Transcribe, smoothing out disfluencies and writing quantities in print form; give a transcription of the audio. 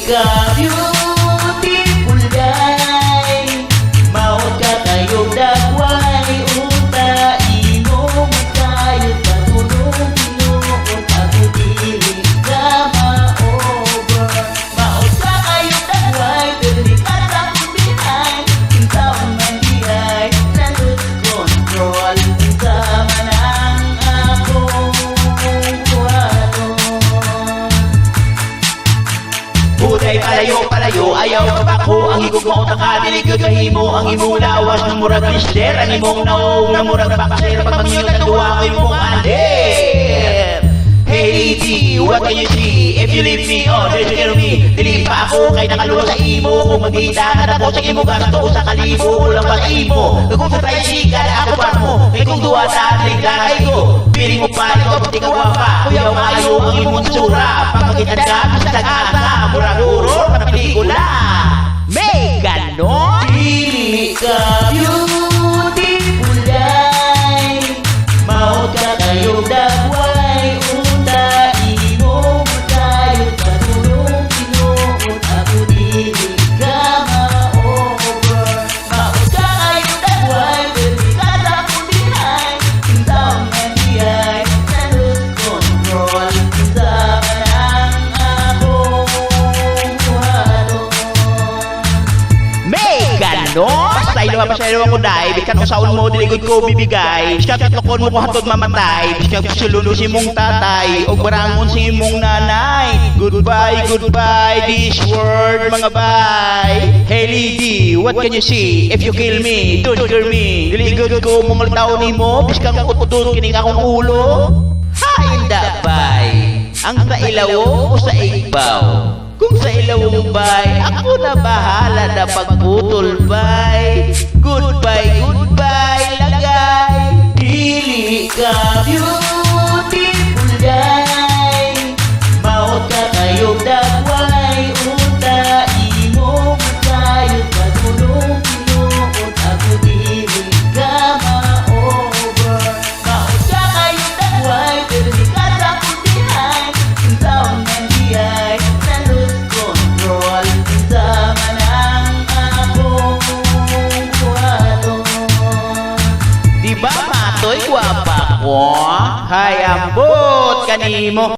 ka beautiful day, maot ka kayong dagway, unta inom kayong patulong tinuot ako dili ka ma-over. Maot ka kayong dagway, pero di ka sa kumbinay, kinsaon man diay na lose control, kinsama ng akong kuwanon. Buday palayo, ayaw mabako. Ang higog mo taka, diligod kahimo. Ang imong lawas ng murag mister. Ang imong naong na murag bakser. Pag mangyot ang duwa ko imong ander. Hey lady, what can you see? If you leave me, oh, there's you me. Dili pa ako kay nakaluwa sa imo. Kung magkita ka na po sa imo, gasto sa kalibo. Kulang pa sa imo. Kung sa tricycle, ako pa mo. Kay kung duwa sa atling kakay ko. Piling mo pa, ikaw pati kawa pa. Kuyaw kayo ang imong tsura. Pagkakitan ka, sa tagasa. Murag uro, na pelikula. May ganon. Dili ka beautiful day, maot ka kayong dagway, unta imong kayong patulong tinuot ako dili ka ma-over. Maot ka kayong dagway, pero di ka sa kumbinay, kinsaon man diay na lose control, kinsama ng akong kuhanon. May ganon. Pasaylo ako dai. Bikan ko saon mo, diligod ko bibigay. Biskan titlokon mo ko hatod mamatay. Biskan sulunod si mong tatay. O barangon si mong nanay. Goodbye, goodbye, this world mga bay. Hey lady, what can you see? If you kill me, don't kill me. Diligod ko mong taon ni mo. Biskan ko utod kining akong ulo. Hainda bay. Ang sa ilaw o sa igbaw? Kung sa ilawong bay, ako na bahala na pagputol bay. Goodbye, goodbye, lagay. Dili ka beautiful day, maot ka kayong dagway, unta imong kayong patulong tinuot ako dili ka ma-over. Maot ka kayong dagway, pero di ka sa kumbinay, kinsaon man diay na lose control, kinsama ng akong kuhanon. Di ba matoy gwapa ko? Hay ambot kanimo.